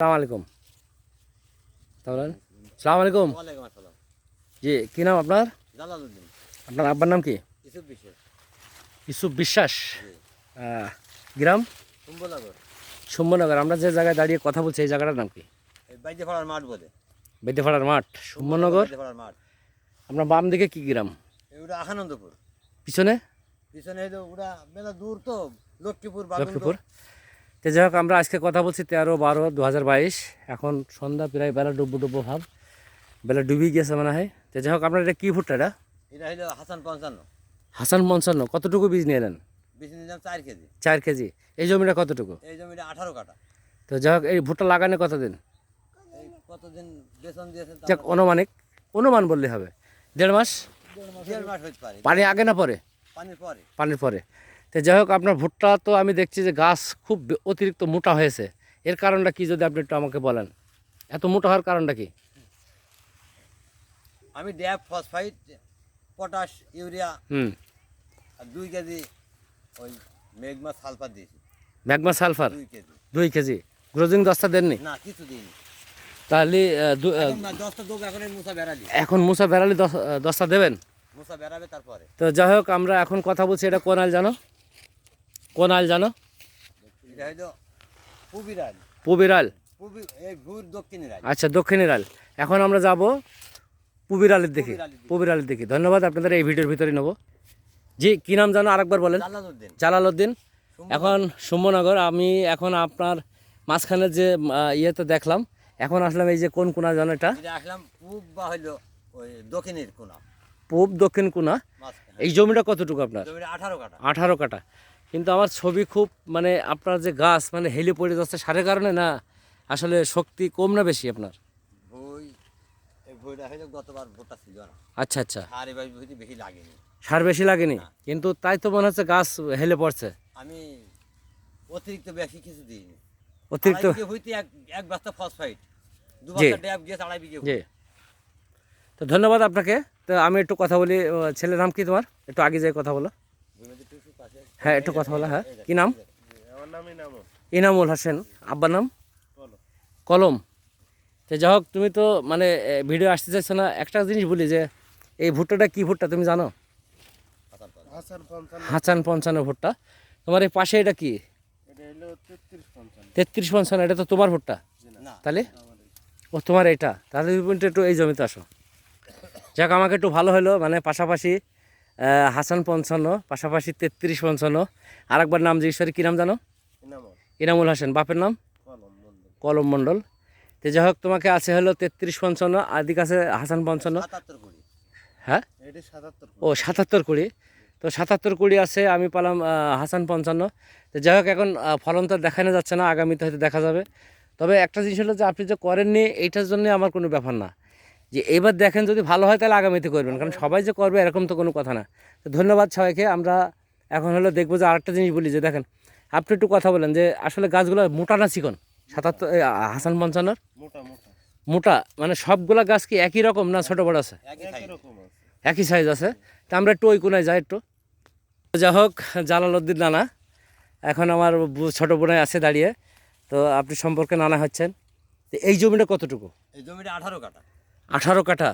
সালাম আলাইকুম। তাহলে সালাম আলাইকুম। ওয়ালাইকুম আসসালাম। জি, কী নাম আপনার? জালালউদ্দিন। আপনার আব্বার নাম কি? ইসুফ বিশেষ। ইউসুফ বিশ্বাস। জি। গ্রাম? কুম্ভনগর। শম্ভুনগর। আমরা যে জায়গায় দাঁড়িয়ে কথা বলছি এই জায়গাটার নাম কি? এই বাইদেপাড়ার মাঠ বলে। বেদ্যপাড়ার মাঠ, শম্ভুনগর। বাইদেপাড়ার মাঠ। আপনার বাম দিকে কি গ্রাম? ওটা আখানন্দপুর। পিছনে? পিছনে হইলো ওটা মেলা দূর তো, লক্ষ্মীপুর লক্ষ্মীপুর। তো যাই হোক, আমরা আজকে কথা বলছি 13/12/2022। এখন সন্ধ্যা প্রায় বেলা ডুবো ভাব, বেলা ডুবি গেছে মনে হয়। তো যাই হোক, আপনার এটা কী ভুট্টা? এটা এটা হইলো হাসান 55। হাসান 55। কতটুকু বীজ নিয়ে এলেন? বেশি নিলাম 4 কেজি। 4 কেজি। এই জমিটা কতটুকু? এই জমিটা 18 কাঠা। তো যাই হোক, এই ভুট্টা লাগানো কতদিন? এই কতদিন বেতন দিয়েছেন? যাক, অনুমান বললে হবে। 1.5 মাস। 1.5 মাস হইতে পারে। পানি আগে না পরে? পানির পরে। পানির পরে। তো যাই হোক, আপনার ভুট্টা তো আমি দেখছি যে গাছ খুব অতিরিক্ত মোটা হয়েছে। এর কারণটা কি যদি আপনি একটু আমাকে বলেন? এত মোটা হওয়ার কারণটা কি? আমি ড্যাপ, ফসফাইট, পটাশ, ইউরিয়া আর 2 কেজি ওই মেগমা সালফার দিয়েছি। Magma sulphur 2 KG. 2 কেজি। গ্রোজিং 10টা দেননি? না, কিছু দিইনি। তাহলে এখন না, 10টা দোক এখন মুসা বেড়ালি। এখন মুসা বেড়ালি 10টা দেবেন? মুসা বেড়াবে তারপরে। তো যাই হোক, আমরা এখন কথা বলছি, এটা কোন আইল জানো? কোন আইল জানো? এটা হইলো পুবিরাল। পুবির আইল। এই ভুর দক্ষিণের আইল। আচ্ছা, দক্ষিণের আইল। এখন আমরা যাব পুবির আলের দিকে। পুবির আলের দিকে। ধন্যবাদ, আপনাদের এই ভিডিওর ভিতরে নেব। জি, কী নাম জানো আরেকবার বলেন? জালালউদ্দিন। জালালউদ্দিন। এখন শম্ভুনগর। আমি এখন আপনার মাঝখানে যে ইয়েতে দেখলাম, এখন আসলাম এই যে কোন কোনা জানো এটা? এটা আসলাম পূব বা হইলো ওই দক্ষিণের কোণা। পূব দক্ষিণ কোনা। এই জমিটা কতটুকু আপনার? জমিটা 18 কাঠা। 18 কাঠা। কিন্তু আমার ছবি খুব, মানে আপনার যে গাছ মানে হেলে পড়ে যাচ্ছে সারের কারণে, না আসলে শক্তি কম না বেশি আপনার? ভুই, এই ভুইটা হইলো গতবার ভুট্টা ছিল না। আচ্ছা আচ্ছা। আর এবার ভুইতে বেশি লাগেনি। সার বেশি লাগেনি, কিন্তু তাই তো মনে হচ্ছে গাছ হেলে পড়ছে। আমি অতিরিক্ত বেশি কিছু দিইনি। অতিরিক্ত? হইতে এক বস্তা ফসফাইট, 2 জি বস্তা ড্যাপ দিয়ে 2.5 বিঘে। জি। তো ধন্যবাদ আপনাকে। তো আমি একটু কথা বলি। ছেলের নাম কি তোমার? একটু আগে যাই কথা বলো। হ্যাঁ, একটু কথা বলো। হ্যাঁ, কি নাম? আমার নামই নাম ইনামুল হোসেন। আব্বার নাম? কলম। তো যাই হোক, তুমি তো মানে ভিডিও আসতে চাইছো না। একটা জিনিস বলি, যে এই ভুট্টাটা কি ভুট্টা তুমি জানো? হাসান 55 ভুট্টা। তোমার এই পাশে এটা কি? 33-55। এটা তো তোমার ভুট্টা তাহলে? ও, তোমার এটা। তাহলে তুমি একটু এই জমিতে আসো। যাক, আমাকে একটু ভালো হলো, মানে পাশাপাশি হাসান 55, পাশাপাশি 33-55। আর একবার নাম জিজ্ঞেস করি, কী নাম জানো? ইনামুল হোসেন। বাপের নাম? কলম মণ্ডল। তো যাই হোক, তোমাকে আছে হলো 33-55, আর দিকে আছে হাসান 55। হ্যাঁ, ও 77 কুড়ি। তো 77 কুড়ি আছে, আমি পালাম হাসান 55। তো যাই হোক, এখন ফলন তো দেখানো যাচ্ছে না, আগামীতে হয়তো দেখা যাবে। তবে একটা জিনিস হলো যে আপনি যে করেননি এইটার জন্য আমার কোনো ব্যাপার না, যে এবার দেখেন যদি ভালো হয় তাহলে আগামীতে করবেন, কারণ সবাই যে করবে এরকম তো কোনো কথা না। তো ধন্যবাদ সবাইকে। আমরা এখন হলো দেখবো যে আরেকটা জিনিস বলি, যে দেখেন আপনি একটু কথা বলেন যে আসলে গাছগুলো মোটা না চিকন? 77 হাসান 55 মোটা, মানে সবগুলা গাছ কি একই রকম না ছোটো বড় আছে? একই সাইজ আছে। তা আমরা একটু ওই কোনায় যাই একটু। যাই হোক, জালালউদ্দিন নানা এখন আমার ছোটো বোনায় আছে দাঁড়িয়ে। তো আপনি সম্পর্কে নানা হচ্ছেন। তো এই জমিটা কতটুকু? এই জমিটা 18 কাঠা। 18 কাঠা।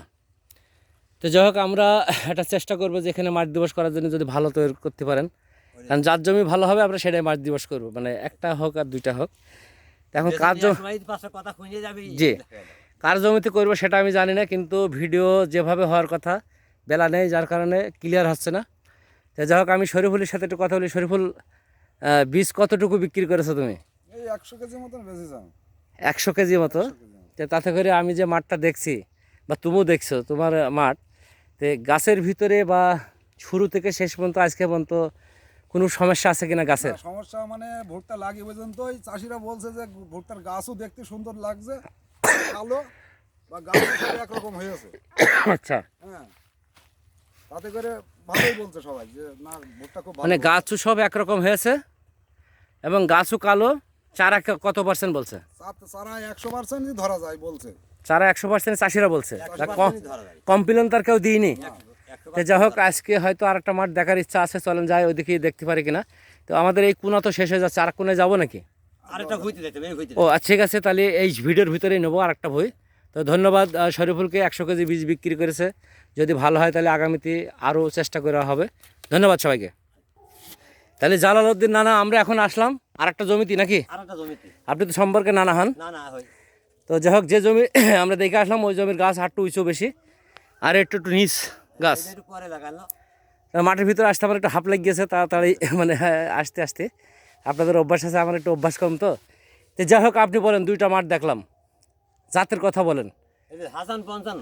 তো যাই হোক, আমরা একটা চেষ্টা করবো যে এখানে মাঠ দিবস করার জন্য যদি ভালো তৈরি করতে পারেন, কারণ যার জমি ভালো হবে আমরা সেটাই মাঠ দিবস করবো, মানে একটা হোক আর দুইটা হোক। এখন কার জি, কার জমিতে করবো সেটা আমি জানি না, কিন্তু ভিডিও যেভাবে হওয়ার কথা বেলা নেই, যার কারণে ক্লিয়ার হচ্ছে না। তো যাই হোক, আমি শরীফুলের সাথে একটু কথা বলি। শরীফুল, বীজ কতটুকু বিক্রি করেছো তুমি? 100 কেজি মতন বেঁচেছিলাম। 100 কেজি মতো। তো তাতে করে আমি যে মাঠটা দেখছি, বা তুমিও দেখছো তোমার মাঠ, তো গাছের ভিতরে বা শুরু থেকে শেষ পর্যন্ত আজকে পর্যন্ত কোনো সমস্যা আছে কিনা গাছের? সমস্যা মানে ভুট্টা লাগিয়ে পর্যন্তই চাষিরা বলছে যে ভুট্টার গাছও দেখতে সুন্দর লাগছে, কালো বা গাছ একরকম হয়েছে। আচ্ছা। হ্যাঁ, তাতে করে ভালোই বলছে সবাই যে না, ভুট্টা খুব ভালো। মানে গাছও সব একরকম হয়েছে এবং গাছও কালো। চারা কত পার্সেন্ট বলছে? চারা 100% ধরা যায় বলছে। চারা 100% চাষিরা বলছে। কমপ্লেন তার কেউ দিইনি। তো যাই হোক, আজকে হয়তো আর একটা মাঠ দেখার ইচ্ছা আছে, চলেন যাই ওইদিকে দেখতে পারি কিনা। তো আমাদের এই কোনা তো শেষ হয়ে যাচ্ছে, আর কোনায় যাবো নাকি? আরেকটা ভুইতে দিতে হবে, এই ভুইতে ও আচ্ছা ঠিক আছে, তাহলে এই ভিডিওর ভিতরেই নেবো আর একটা বই। তো ধন্যবাদ শরীফুলকে, 100 কেজি বীজ বিক্রি করেছে। যদি ভালো হয় তাহলে আগামীতে আরও চেষ্টা করা হবে। ধন্যবাদ সবাইকে। তাহলে জালালউদ্দিন নানা, আমরা এখন আসলাম আর একটা জমিতে নাকি? আরেকটা জমিতে। আপনি তো সম্পর্কে নানা হন। না হয় তো যাই হোক, যে জমি আমরা দেখে আসলাম ওই জমির গাছ একটু উঁচু বেশি আর একটু একটু নিচ গাছ। এটা একটু পরে লাগালো। মাঠের ভিতরে আসতে আমার একটু হাঁপ লাগিয়েছে তাড়াতাড়ি, মানে আসতে আসতে। আপনাদের অভ্যাস আছে, আমার একটু অভ্যাস কম তো। তো যাই হোক, আপনি বলেন, 2টা মাঠ দেখলাম, জাতের কথা বলেন। এই যে হাসান 55।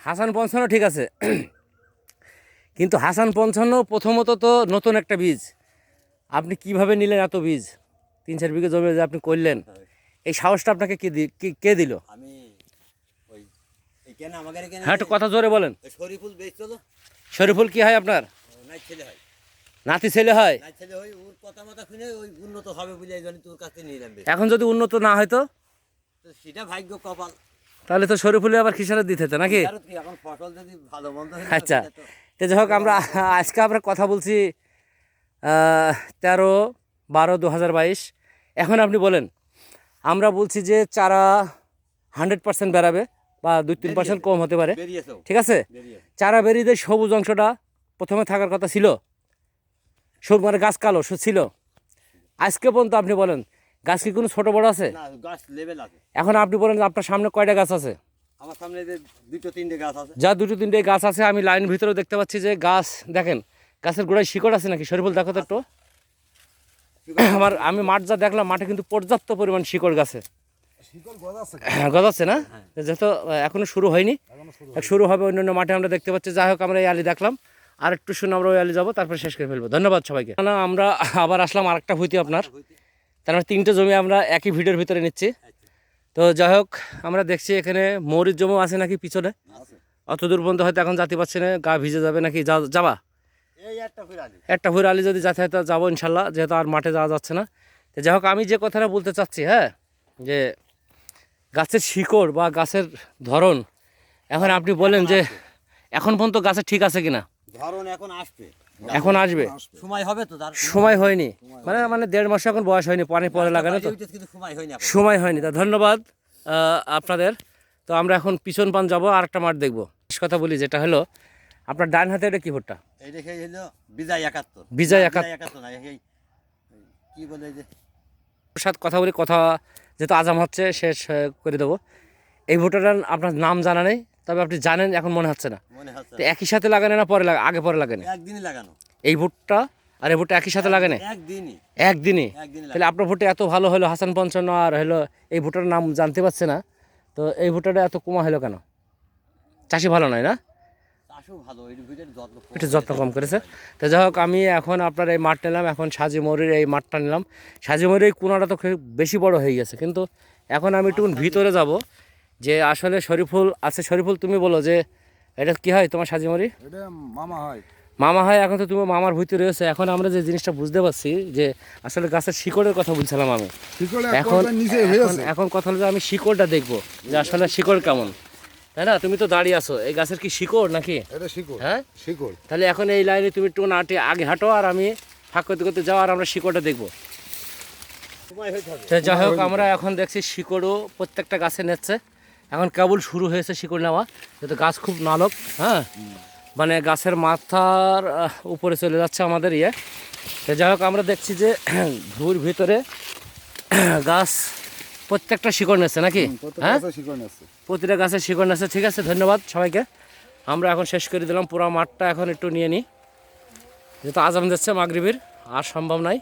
হাসান 55 ঠিক আছে, কিন্তু হাসান 55 প্রথমত তো নতুন একটা বীজ। আপনি কিভাবে নিলেন এত বীজ? 3-4 বিঘা জমি যে আপনি করলেন, এই সাহসটা আপনাকে কে দিল? আমি ওই এই কেন আমাদের এখানে হ্যাঁ, একটু কথা জোরে বলেন। শরীফুল বেচছিল, শরীফুল কি হয় আপনার? নাই ছেলে হয়। নাতি ছেলে হয়? নাই ছেলে হয়, ওর কথা মতো শুনে ওই উন্নত হবে বলে এই জন্য তোর কাছে নিলাম বেশি। এখন যদি উন্নত না হয় তো তো সেটা ভাগ্য কপাল। তাহলে তো শরীফুলে আবার খিসারত দিতে হতো নাকি? আর কি এখন ফসল যদি ভালো মন্দ হয় আচ্ছা, তো যাই হোক, আমরা আজকে আমরা কথা বলছি 13/12/2022। এখন আপনি বলেন, আমরা বলছি যে চারা 100% বেরাবে বা 2-3% কম হতে পারে, বেরিয়েছে, ঠিক আছে? বেরিয়েছে। চারা বেরিয়ে সবুজ অংশটা প্রথমে থাকার কথা ছিল, সব মানে গাছ কালো ছিল। আজকে পর্যন্ত আপনি বলেন, গাছ কি কোনো ছোট বড় আছে? না, গাছ লেভেল আছে। এখন আপনি বলেন আপনার সামনে কয়টা গাছ আছে? আমার সামনে যে 2-3টে গাছ আছে। যা 2-3টে গাছ আছে, আমি লাইন ভিতরেও দেখতে পাচ্ছি যে গাছ, দেখেন গাছের গোড়ায় শিকড় আছে নাকি? শরীফুল দেখো তো একটু। আমি মাঠ যা দেখলাম, মাঠে কিন্তু পর্যাপ্ত পরিমাণ শিকড় গাছে শিকড় গজাচ্ছে, গজাচ্ছে না? যেহেতু এখনো শুরু হয়নি, শুরু হবে অন্যান্য মাঠে আমরা দেখতে পাচ্ছি। যাই হোক, আমরা এই আলি দেখলাম, আর একটু শুনে আমরা ওই আলি যাবো, তারপরে শেষ করে ফেলবো। ধন্যবাদ সবাইকে। না, আমরা আবার আসলাম আরেকটা ভুইতে আপনার। তার মানে 3টে জমি আমরা একই ভিডিওর ভিতরে নিচ্ছি। তো যাই হোক, আমরা দেখছি এখানে মৌরির জমিও আছে নাকি পিছনে, অত দূর পর্যন্ত হয়তো এখন যাতে পারছি না, গা ভিজে যাবে নাকি? যাবা এই একটা ফিরালি, একটা ভুঁড়ি আলি যদি যাতে হয়তো যাবো ইনশাল্লাহ, যেহেতু আর মাঠে যাওয়া যাচ্ছে না। তো যাই হোক, আমি যে কথাটা বলতে চাচ্ছি, হ্যাঁ, যে গাছের শিকড় বা গাছের ধরন, এখন আপনি বলেন যে এখন পর্যন্ত গাছের ঠিক আছে কিনা? ধরুন এখন আসবে, এখন আসবে, সময় হবে তো, তার সময় হয়নি, মানে 1.5 মাস এখন বয়স হয়নি, পানি পরে লাগানো তো কিন্তু সময় হয়নি এখন। সময় হয়নি। তা ধন্যবাদ আপনাদের। তো আমরা এখন পিছন পান যাবো, আর একটা মাঠ দেখবো। কথা বলি, যেটা হলো আপনার ডান হাতে এটা কি ভুট্টা? এই দেখে হলো বিজয় 71। বিজয় 71 না, এই কি বলে যে সাথে কথা বলি, কথা যেহেতু আজাম হচ্ছে শেষ করে দেবো। এই ভুট্টাটার আপনার নাম জানা নেই, তবে আপনি জানেন এখন মনে হচ্ছে না। মনে হচ্ছে তো একই সাথে লাগানো না পরে আগে পরে লাগানো? একদিনই লাগানো। এই ভুট্টা আর এই ভুট্টা একই সাথে লাগানো? একদিনই। একদিনই? একদিনই তাহলে আপনার ভুট্টা এত ভালো হলো, হাসান 55, আর হলো এই ভুট্টার নাম জানতে পারছে না, তো এই ভুট্টাটা এত কমা হলো কেন? চাষি ভালো নয় না? চাষও ভালো, এর ভিতরে যত্ন কম। একটু যত্ন কম করেছে। তো যাই হোক, আমি এখন আপনার এই মাঠটা নিলাম, এখন সাজিমৌরির এই মাঠটা নিলাম। সাজিমৌরির এই কোনাটা তো খুব বেশি বড় হয়ে গেছে, কিন্তু এখন আমি একটু ভিতরে যাব, যে আসলে শরীফুল আছে। শরীফুল, তুমি বলো যে এটা কি হয় তোমার সাজিমৌরি? এটা মামা হয়। মামা হয়। এখন তো তুমি মামার ভিতরে রয়েছে। এখন আমরা যে জিনিসটা বুঝতে পারছি যে আসলে গাছের শিকড়ের কথা বলছিলাম আমি। এখন এখন কথা হলো যে আমি শিকড়টা দেখবো, যে আসলে শিকড় কেমন, তাই না? তুমি তো দাঁড়িয়ে আছো, এই গাছের কি শিকড় নাকি? এটা শিকড়, হ্যাঁ শিকড়। তাহলে এখন এই লাইনে তুমি একটু নাটে আগে হাঁটো, আর আমি ফাঁক করতে করতে যাও, আর আমরা শিকড়টা দেখবো। সময় হইতে হবে। তো যাই হোক, আমরা এখন দেখছি শিকড়ও প্রত্যেকটা গাছে নিচ্ছে। এখন কেবল শুরু হয়েছে শিকড় নেওয়া, যেহেতু গাছ খুব নালক, হ্যাঁ, মানে গাছের মাথার উপরে চলে যাচ্ছে আমাদের ইয়ে। তো যাই হোক, আমরা দেখছি যে ভুঁর ভিতরে গাছ প্রত্যেকটা শিকড় নিচ্ছে নাকি? হ্যাঁ, প্রতিটা গাছের শিকড় নিচ্ছে। ঠিক আছে, ধন্যবাদ সবাইকে। আমরা এখন শেষ করে দিলাম পুরো মাঠটা। এখন একটু নিয়ে নিই, যেহেতু আজান দিচ্ছে মাগরিবের, আর সম্ভব নয়।